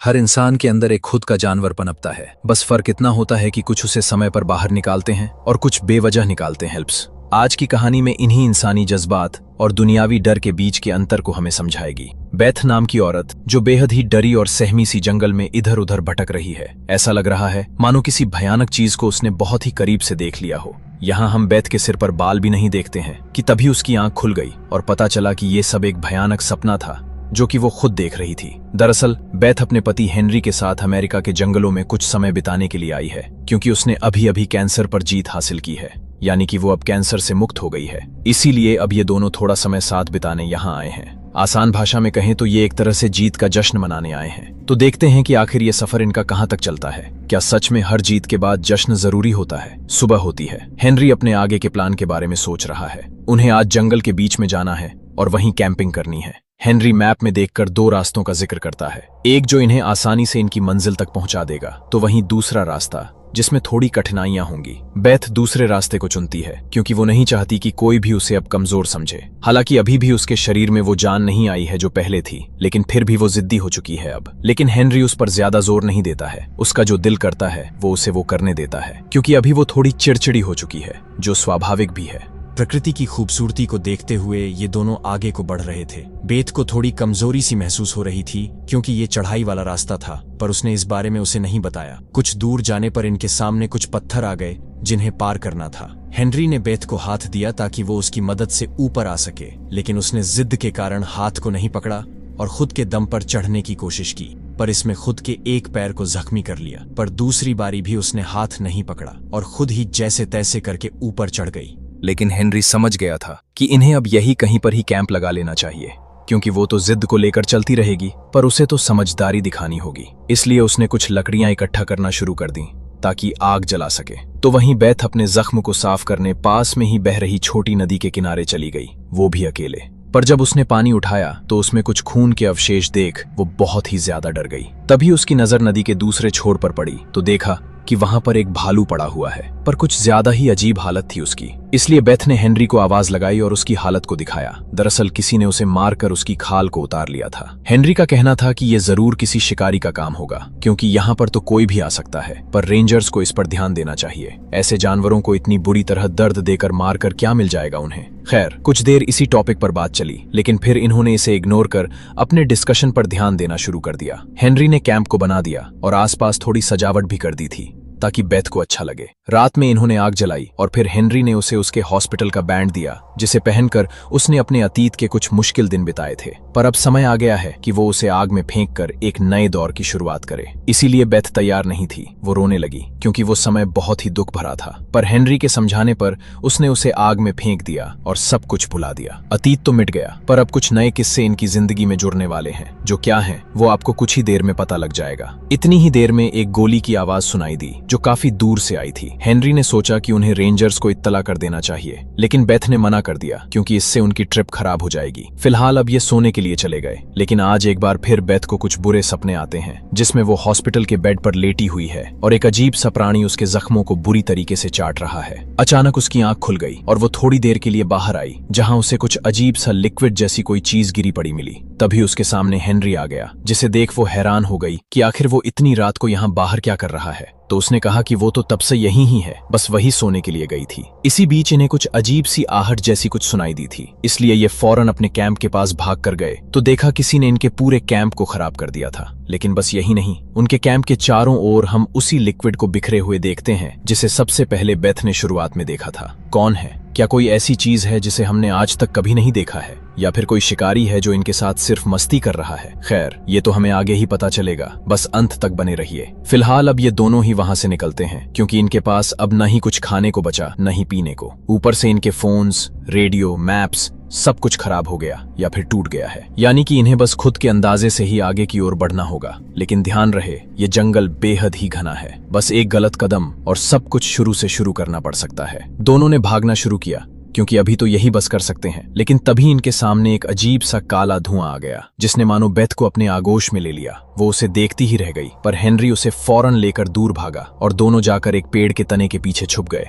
हर इंसान के अंदर एक खुद का जानवर पनपता है। बस फर्क इतना होता है कि कुछ उसे समय पर बाहर निकालते हैं और कुछ बेवजह निकालते हैं हेल्प्स। आज की कहानी में इन्हीं इंसानी जज्बात और दुनियावी डर के बीच के अंतर को हमें समझाएगी। बेथ नाम की औरत जो बेहद ही डरी और सहमी सी जंगल में इधर उधर भटक रही है। ऐसा लग रहा है मानो किसी भयानक चीज को उसने बहुत ही करीब से देख लिया हो। यहाँ हम बेथ के सिर पर बाल भी नहीं देखते हैं कि तभी उसकी आंख खुल गई और पता चला कि ये सब एक भयानक सपना था जो कि वो खुद देख रही थी। दरअसल बेथ अपने पति हेनरी के साथ अमेरिका के जंगलों में कुछ समय बिताने के लिए आई है, क्योंकि उसने अभी अभी कैंसर पर जीत हासिल की है, यानी कि वो अब कैंसर से मुक्त हो गई है। इसीलिए अब ये दोनों थोड़ा समय साथ बिताने यहाँ आए हैं। आसान भाषा में कहें तो ये एक तरह से जीत का जश्न मनाने आए हैं। तो देखते हैं कि आखिर ये सफर इनका कहाँ तक चलता है। क्या सच में हर जीत के बाद जश्न जरूरी होता है? सुबह होती है। हेनरी अपने आगे के प्लान के बारे में सोच रहा है। उन्हें आज जंगल के बीच में जाना है और वहीं कैंपिंग करनी है। हेनरी मैप में देखकर दो रास्तों का जिक्र करता है, एक जो इन्हें आसानी से इनकी मंजिल तक पहुंचा देगा, तो वहीं दूसरा रास्ता जिसमें थोड़ी कठिनाइयां होंगी। बेथ दूसरे रास्ते को चुनती है क्योंकि वो नहीं चाहती कि कोई भी उसे अब कमजोर समझे। हालांकि अभी भी उसके शरीर में वो जान नहीं आई है जो पहले थी, लेकिन फिर भी वो जिद्दी हो चुकी है अब। लेकिन हेनरी उस पर ज्यादा जोर नहीं देता है। उसका जो दिल करता है वो उसे वो करने देता है, क्योंकि अभी वो थोड़ी चिड़चिड़ी हो चुकी है, जो स्वाभाविक भी है। प्रकृति की खूबसूरती को देखते हुए ये दोनों आगे को बढ़ रहे थे। बेथ को थोड़ी कमजोरी सी महसूस हो रही थी क्योंकि ये चढ़ाई वाला रास्ता था, पर उसने इस बारे में उसे नहीं बताया। कुछ दूर जाने पर इनके सामने कुछ पत्थर आ गए जिन्हें पार करना था। हेनरी ने बेथ को हाथ दिया ताकि वो उसकी मदद से ऊपर आ सके, लेकिन उसने जिद के कारण हाथ को नहीं पकड़ा और खुद के दम पर चढ़ने की कोशिश की, पर इसमें खुद के एक पैर को जख्मी कर लिया। पर दूसरी बारी भी उसने हाथ नहीं पकड़ा और खुद ही जैसे तैसे करके ऊपर चढ़ गई। लेकिन हेनरी समझ गया था कि इन्हें अब यही कहीं पर ही कैंप लगा लेना चाहिए, क्योंकि वो तो जिद को लेकर चलती रहेगी, पर उसे तो समझदारी दिखानी होगी। इसलिए उसने कुछ लकड़ियां इकट्ठा करना शुरू कर दी ताकि आग जला सके। तो वहीं बेथ अपने जख्म को साफ करने पास में ही बह रही छोटी नदी के किनारे चली गई, वो भी अकेले। पर जब उसने पानी उठाया तो उसमें कुछ खून के अवशेष देख वो बहुत ही ज्यादा डर गई। तभी उसकी नजर नदी के दूसरे छोर पर पड़ी तो देखा कि वहां पर एक भालू पड़ा हुआ है, पर कुछ ज्यादा ही अजीब हालत थी उसकी। इसलिए बेथ ने हेनरी को आवाज लगाई और उसकी हालत को दिखाया। दरअसल किसी ने उसे मारकर उसकी खाल को उतार लिया था। हेनरी का कहना था कि यह जरूर किसी शिकारी का काम होगा, क्योंकि यहाँ पर तो कोई भी आ सकता है, पर रेंजर्स को इस पर ध्यान देना चाहिए। ऐसे जानवरों को इतनी बुरी तरह दर्द देकर मारकर क्या मिल जाएगा उन्हें। खैर, कुछ देर इसी टॉपिक पर बात चली, लेकिन फिर इन्होंने इसे इग्नोर कर अपने डिस्कशन पर ध्यान देना शुरू कर दिया। हेनरी ने कैंप को बना दिया और आसपास थोड़ी सजावट भी कर दी थी ताकि बेथ को अच्छा लगे। रात में इन्होंने आग जलाई और फिर हेनरी ने उसे उसके हॉस्पिटल का बैंड दिया, जिसे पहनकर उसने अपने अतीत के कुछ मुश्किल दिन बिताए थे। पर अब समय आ गया है कि वो उसे आग में फेंक कर एक नए दौर की शुरुआत करे। इसीलिए बेथ तैयार नहीं थी। वो रोने लगी क्योंकि वो समय बहुत ही दुख भरा था। पर हेनरी के समझाने पर उसने उसे आग में फेंक दिया और सब कुछ भुला दिया। अतीत तो मिट गया, पर अब कुछ नए किस्से इनकी जिंदगी में जुड़ने वाले हैं। जो क्या हैं वो आपको कुछ ही देर में पता लग जाएगा। इतनी ही देर में एक गोली की आवाज सुनाई दी जो काफी दूर से आई थी। हेनरी ने सोचा कि उन्हें रेंजर्स को इत्तला कर देना चाहिए, लेकिन बेथ ने मना कर दिया क्योंकि इससे उनकी ट्रिप खराब हो जाएगी। फिलहाल अब ये सोने के लिए चले गए, लेकिन आज एक बार फिर बेथ को कुछ बुरे सपने आते हैं, जिसमें वो हॉस्पिटल के बेड पर लेटी हुई है और एक अजीब सा प्राणी उसके जख्मों को बुरी तरीके से चाट रहा है। अचानक उसकी आंख खुल गई और वो थोड़ी देर के लिए बाहर आई, जहां उसे कुछ अजीब सा लिक्विड जैसी कोई चीज गिरी पड़ी मिली। तभी उसके सामने हेनरी आ गया, जिसे देख वो हैरान हो गई कि आखिर वो इतनी रात को यहाँ बाहर क्या कर रहा है। तो उसने कहा कि वो तो तब से यहीं ही है, बस वही सोने के लिए गई थी। इसी बीच इन्हें कुछ अजीब सी आहट जैसी कुछ सुनाई दी थी, इसलिए ये फौरन अपने कैंप के पास भाग कर गए तो देखा किसी ने इनके पूरे कैंप को खराब कर दिया था। लेकिन बस यही नहीं, उनके कैंप के चारों ओर हम उसी लिक्विड को बिखरे हुए देखते हैं जिसे सबसे पहले बेथ ने शुरुआत में देखा था। कौन है? क्या कोई ऐसी चीज है जिसे हमने आज तक कभी नहीं देखा है, या फिर कोई शिकारी है जो इनके साथ सिर्फ मस्ती कर रहा है? खैर, ये तो हमें आगे ही पता चलेगा, बस अंत तक बने रहिए। फिलहाल अब ये दोनों ही वहां से निकलते हैं, क्योंकि इनके पास अब न ही कुछ खाने को बचा न ही पीने को। ऊपर से इनके फोन्स, रेडियो, मैप्स सब कुछ खराब हो गया या फिर टूट गया है, यानी कि इन्हें बस खुद के अंदाजे से ही आगे की ओर बढ़ना होगा। लेकिन ध्यान रहे, ये जंगल बेहद ही घना है। बस एक गलत कदम और सब कुछ शुरू से शुरू करना पड़ सकता है। दोनों ने भागना शुरू किया क्योंकि अभी तो यही बस कर सकते हैं, लेकिन तभी इनके सामने एक अजीब सा काला धुआं आ गया, जिसने मानो बेथ को अपने आगोश में ले लिया। वो उसे देखती ही रह गई, पर हेनरी उसे फौरन लेकर दूर भागा और दोनों जाकर एक पेड़ के तने के पीछे छुप गए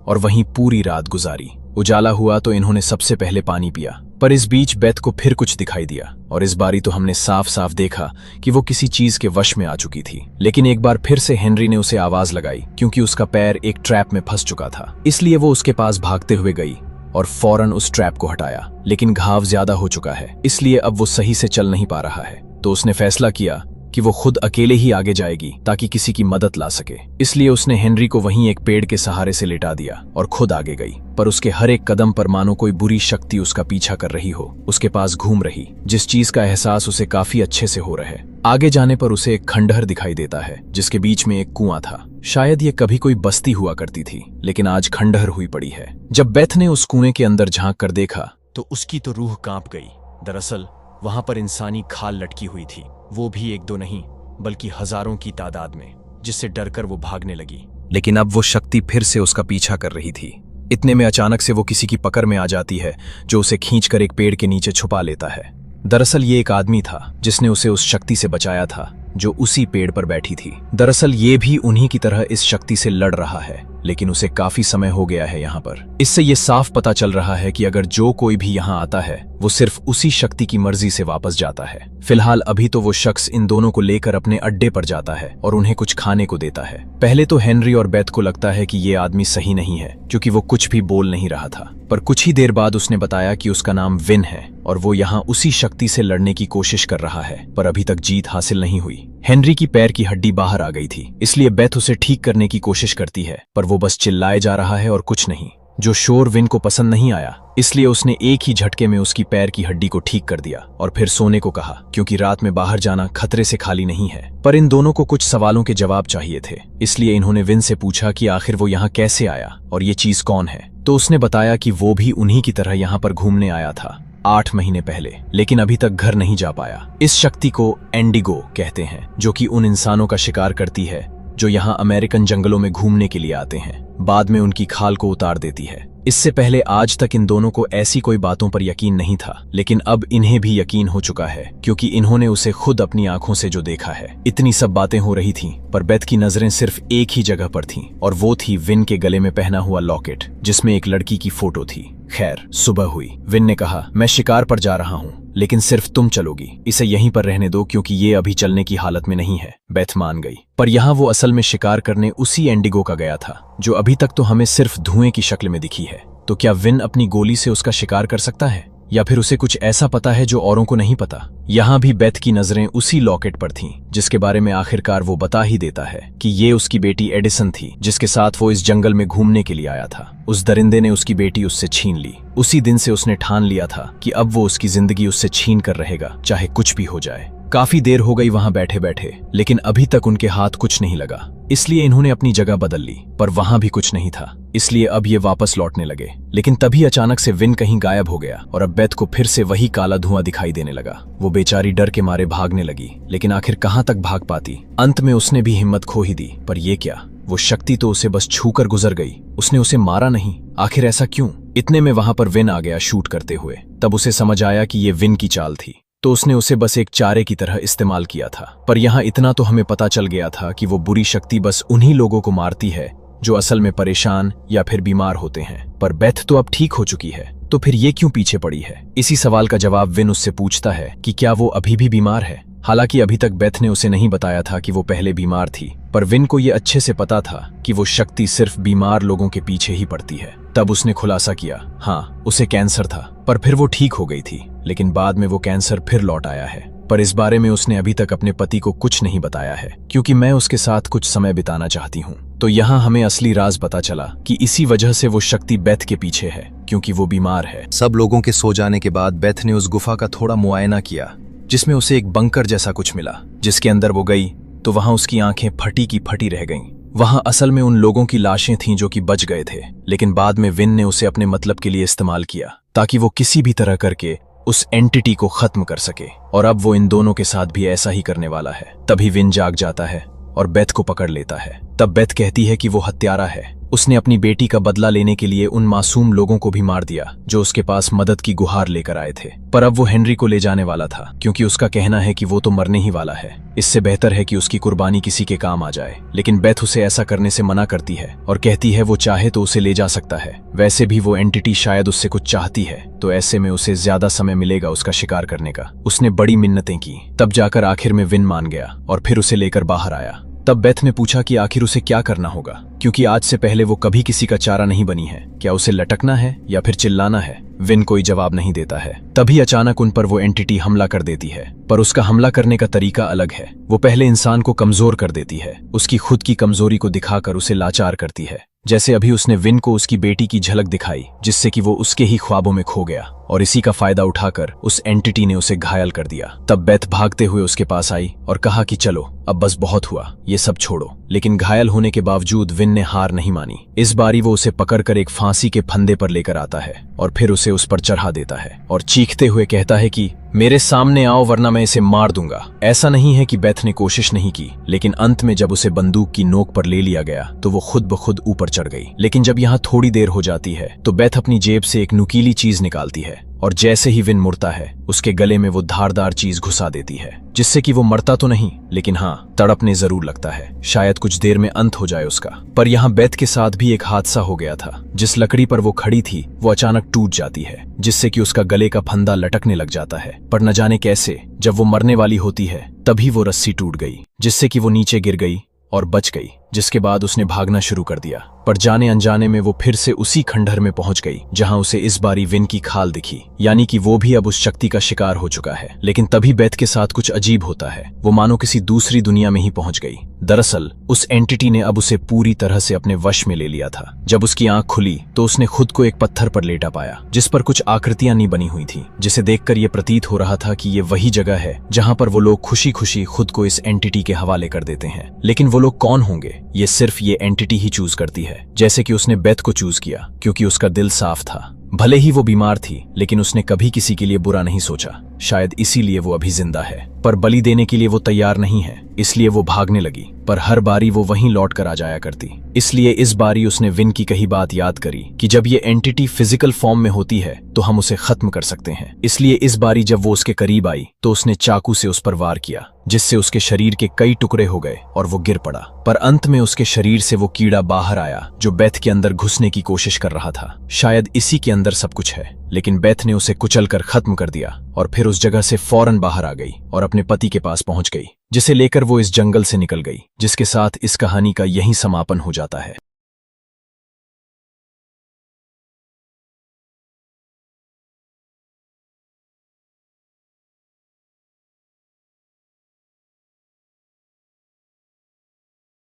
और वहीं पूरी रात गुजारी। उजाला हुआ तो इन्होंने सबसे पहले पानी पिया, पर इस बीच बेथ को फिर कुछ दिखाई दिया और इस बारी तो हमने साफ साफ देखा कि वो किसी चीज के वश में आ चुकी थी। लेकिन एक बार फिर से हेनरी ने उसे आवाज लगाई क्योंकि उसका पैर एक ट्रैप में फंस चुका था। इसलिए वो उसके पास भागते हुए गई और फौरन उस ट्रैप को हटाया, लेकिन घाव ज्यादा हो चुका है, इसलिए अब वो सही से चल नहीं पा रहा है। तो उसने फैसला किया कि वो खुद अकेले ही आगे जाएगी ताकि किसी की मदद ला सके। इसलिए उसने हेनरी को वहीं एक पेड़ के सहारे से लेटा दिया और खुद आगे गई। पर उसके हर एक कदम पर मानो कोई बुरी शक्ति उसका पीछा कर रही हो, उसके पास घूम रही, जिस चीज का एहसास उसे काफी अच्छे से हो रहा है। आगे जाने पर उसे एक खंडहर दिखाई देता है जिसके बीच में एक कुआं था। शायद ये कभी कोई बस्ती हुआ करती थी, लेकिन आज खंडहर हुई पड़ी है। जब बेथ ने उस कुएं के अंदर झांक कर देखा तो उसकी तो रूह कांप गई। दरअसल वहां पर इंसानी खाल लटकी हुई थी, वो भी एक दो नहीं बल्कि हजारों की तादाद में, जिससे डरकर वो भागने लगी। लेकिन अब वो शक्ति फिर से उसका पीछा कर रही थी। इतने में अचानक से वो किसी की पकड़ में आ जाती है जो उसे खींचकर एक पेड़ के नीचे छुपा लेता है। दरअसल ये एक आदमी था जिसने उसे उस शक्ति से बचाया था जो उसी पेड़ पर बैठी थी। दरअसल ये भी उन्हीं की तरह इस शक्ति से लड़ रहा है, लेकिन उसे काफी समय हो गया है यहाँ पर। इससे ये साफ पता चल रहा है कि अगर जो कोई भी यहाँ आता है वो सिर्फ उसी शक्ति की मर्जी से वापस जाता है। फिलहाल अभी तो वो शख्स इन दोनों को लेकर अपने अड्डे पर जाता है और उन्हें कुछ खाने को देता है। पहले तो हेनरी और बेथ को लगता है कि ये आदमी सही नहीं है क्योंकि वो कुछ भी बोल नहीं रहा था, पर कुछ ही देर बाद उसने बताया कि उसका नाम विन है और वो यहाँ उसी शक्ति से लड़ने की कोशिश कर रहा है, पर अभी तक जीत हासिल नहीं हुई। हेनरी की पैर की हड्डी बाहर आ गई थी, इसलिए बेथ उसे ठीक करने की कोशिश करती है, पर वो बस चिल्लाए जा रहा है और कुछ नहीं। जो शोर विन को पसंद नहीं आया, इसलिए उसने एक ही झटके में उसकी पैर की हड्डी को ठीक कर दिया और फिर सोने को कहा क्योंकि रात में बाहर जाना खतरे से खाली नहीं है। पर इन दोनों को कुछ सवालों के जवाब चाहिए थे, इसलिए इन्होंने विन से पूछा कि आखिर वो यहाँ कैसे आया और ये चीज कौन है। तो उसने बताया कि वो भी उन्हीं की तरह यहाँ पर घूमने आया था 8 महीने पहले, लेकिन अभी तक घर नहीं जा पाया। इस शक्ति को एंडिगो कहते हैं, जो कि उन इंसानों का शिकार करती है जो यहाँ अमेरिकन जंगलों में घूमने के लिए आते हैं, बाद में उनकी खाल को उतार देती है। इससे पहले आज तक इन दोनों को ऐसी कोई बातों पर यकीन नहीं था, लेकिन अब इन्हें भी यकीन हो चुका है क्योंकि इन्होंने उसे खुद अपनी आंखों से जो देखा है। इतनी सब बातें हो रही थीं, पर बेथ की नजरें सिर्फ एक ही जगह पर थीं और वो थी विन के गले में पहना हुआ लॉकेट जिसमें एक लड़की की फोटो थी। खैर, सुबह हुई। विन ने कहा, मैं शिकार पर जा रहा हूँ, लेकिन सिर्फ तुम चलोगी, इसे यहीं पर रहने दो क्योंकि ये अभी चलने की हालत में नहीं है। बेथ मान गई, पर यहाँ वो असल में शिकार करने उसी एंडिगो का गया था जो अभी तक तो हमें सिर्फ धुएं की शक्ल में दिखी है। तो क्या विन अपनी गोली से उसका शिकार कर सकता है, या फिर उसे कुछ ऐसा पता है जो औरों को नहीं पता? यहाँ भी बेथ की नजरें उसी लॉकेट पर थीं, जिसके बारे में आखिरकार वो बता ही देता है कि ये उसकी बेटी एडिसन थी जिसके साथ वो इस जंगल में घूमने के लिए आया था। उस दरिंदे ने उसकी बेटी उससे छीन ली। उसी दिन से उसने ठान लिया था कि अब वो उसकी जिंदगी उससे छीन कर रहेगा, चाहे कुछ भी हो जाए। काफी देर हो गई वहां बैठे बैठे, लेकिन अभी तक उनके हाथ कुछ नहीं लगा, इसलिए इन्होंने अपनी जगह बदल ली, पर वहां भी कुछ नहीं था, इसलिए अब ये वापस लौटने लगे। लेकिन तभी अचानक से विन कहीं गायब हो गया और अब बेथ को फिर से वही काला धुआं दिखाई देने लगा। वो बेचारी डर के मारे भागने लगी, लेकिन आखिर कहां तक भाग पाती। अंत में उसने भी हिम्मत खो ही दी। पर ये क्या, वो शक्ति तो उसे बस छूकर गुजर गई, उसने उसे मारा नहीं। आखिर ऐसा क्यों? इतने में वहां पर विन आ गया शूट करते हुए। तब उसे समझ आया कि ये विन की चाल थी, तो उसने उसे बस एक चारे की तरह इस्तेमाल किया था। पर यहाँ इतना तो हमें पता चल गया था कि वो बुरी शक्ति बस उन्हीं लोगों को मारती है जो असल में परेशान या फिर बीमार होते हैं। पर बेथ तो अब ठीक हो चुकी है, तो फिर ये क्यों पीछे पड़ी है? इसी सवाल का जवाब विन उससे पूछता है कि क्या वो अभी भी बीमार है। हालांकि अभी तक बेथ ने उसे नहीं बताया था कि वो पहले बीमार थी, पर विन को ये अच्छे से पता था कि वो शक्ति सिर्फ बीमार लोगों के पीछे ही पड़ती है। तब उसने खुलासा किया, हाँ, उसे कैंसर था, पर फिर वो ठीक हो गई थी, लेकिन बाद में वो कैंसर फिर लौट आया है। पर इस बारे में उसने अभी तक अपने पति को कुछ नहीं बताया है, क्योंकि मैं उसके साथ कुछ समय बिताना चाहती हूँ। तो यहाँ हमें असली राज पता चला कि इसी वजह से वो शक्ति बेथ के पीछे है, क्योंकि वो बीमार है। सब लोगों के सो जाने के बाद बेथ ने उस गुफा का थोड़ा मुआयना किया, जिसमें उसे एक बंकर जैसा कुछ मिला। जिसके अंदर वो गई तो वहां उसकी आंखें फटी की फटी रह गईं। वहां असल में उन लोगों की लाशें थीं जो कि बच गए थे, लेकिन बाद में विन ने उसे अपने मतलब के लिए इस्तेमाल किया ताकि वो किसी भी तरह करके उस एंटिटी को खत्म कर सके। और अब वो इन दोनों के साथ भी ऐसा ही करने वाला है। तभी विन जाग जाता है और बेथ को पकड़ लेता है। तब बेथ कहती है कि वो हत्यारा है। उसने अपनी बेटी का बदला लेने के लिए उन मासूम लोगों को भी मार दिया जो उसके पास मदद की गुहार लेकर आए थे। पर अब वो हेनरी को ले जाने वाला था क्योंकि उसका कहना है कि वो तो मरने ही वाला है। इससे बेहतर है कि उसकी कुर्बानी किसी के काम आ जाए। लेकिन बेथ उसे ऐसा करने से मना करती है और कहती है वो चाहे तो उसे ले जा सकता है। वैसे भी वो एंटिटी शायद उससे कुछ चाहती है, तो ऐसे में उसे ज्यादा समय मिलेगा उसका शिकार करने का। उसने बड़ी मिन्नतें की, तब जाकर आखिर में विन मान गया और फिर उसे लेकर बाहर आया। तब बेथ ने पूछा कि आखिर उसे क्या करना होगा, क्योंकि आज से पहले वो कभी किसी का चारा नहीं बनी है। क्या उसे लटकना है या फिर चिल्लाना है? विन कोई जवाब नहीं देता है। तभी अचानक उन पर वो एंटिटी हमला कर देती है, पर उसका हमला करने का तरीका अलग है। वो पहले इंसान को कमजोर कर देती है, उसकी खुद की कमजोरी को दिखाकर उसे लाचार करती है। जैसे अभी उसने विन को उसकी बेटी की झलक दिखाई, जिससे कि वो उसके ही ख्वाबों में खो गया, और इसी का फायदा उठाकर उस एंटिटी ने उसे घायल कर दिया। तब बेथ भागते हुए उसके पास आई और कहा कि चलो अब बस बहुत हुआ, ये सब छोड़ो। लेकिन घायल होने के बावजूद विन ने हार नहीं मानी। इस बारी वो उसे पकड़कर एक फांसी के फंदे पर लेकर आता है और फिर उसे उस पर चढ़ा देता है और चीखते हुए कहता है कि मेरे सामने आओ वरना मैं इसे मार दूंगा। ऐसा नहीं है कि बेथ ने कोशिश नहीं की, लेकिन अंत में जब उसे बंदूक की नोक पर ले लिया गया तो वो खुद ब खुद ऊपर चढ़ गई। लेकिन जब यहाँ थोड़ी देर हो जाती है तो बेथ अपनी जेब से एक नुकीली चीज निकालती है और जैसे ही विन मुड़ता है उसके गले में वो धारदार चीज घुसा देती है, जिससे कि वो मरता तो नहीं लेकिन हाँ, तड़पने जरूर लगता है। शायद कुछ देर में अंत हो जाए उसका। पर यहाँ बेथ के साथ भी एक हादसा हो गया था। जिस लकड़ी पर वो खड़ी थी वो अचानक टूट जाती है, जिससे कि उसका गले का फंदा लटकने लग जाता है। पर न जाने कैसे जब वो मरने वाली होती है तभी वो रस्सी टूट गई, जिससे कि वो नीचे गिर गई और बच गई। जिसके बाद उसने भागना शुरू कर दिया, पर जाने अनजाने में वो फिर से उसी खंडहर में पहुंच गई जहां उसे इस बारी विन की खाल दिखी, यानी कि वो भी अब उस शक्ति का शिकार हो चुका है। लेकिन तभी बेथ के साथ कुछ अजीब होता है। वो मानो किसी दूसरी दुनिया में ही पहुंच गई। दरअसल उस एंटिटी ने अब उसे पूरी तरह से अपने वश में ले लिया था। जब उसकी आंख खुली तो उसने खुद को एक पत्थर पर लेटा पाया, जिस पर कुछ आकृतियां नहीं बनी हुई थी, जिसे देखकर ये प्रतीत हो रहा था कि ये वही जगह है जहां पर वो लोग खुशी खुशी खुद को इस एंटिटी के हवाले कर देते हैं। लेकिन वो लोग कौन होंगे, ये सिर्फ ये एंटिटी ही चूज करती है। जैसे कि उसने बेथ को चूज किया क्योंकि उसका दिल साफ था। भले ही वो बीमार थी, लेकिन उसने कभी किसी के लिए बुरा नहीं सोचा। शायद इसीलिए वो अभी जिंदा है। पर बलि देने के लिए वो तैयार नहीं है, इसलिए वो भागने लगी। पर हर बारी वो वहीं लौट कर आ जाया करती। इसलिए इस बारी उसने विन की कही बात याद करी कि जब ये एंटिटी फिजिकल फॉर्म में होती है तो हम उसे खत्म कर सकते हैं। इसलिए इस बारी जब वो उसके करीब आई तो उसने चाकू से उस पर वार किया, जिससे उसके शरीर के कई टुकड़े हो गए और वो गिर पड़ा। पर अंत में उसके शरीर से वो कीड़ा बाहर आया जो बेथ के अंदर घुसने की कोशिश कर रहा था। शायद इसी के अंदर सब कुछ है, लेकिन बेथ ने उसे कुचलकर खत्म कर दिया और फिर उस जगह से फौरन बाहर आ गई और अपने पति के पास पहुंच गई, जिसे लेकर वो इस जंगल से निकल गई, जिसके साथ इस कहानी का यही समापन हो जाता है।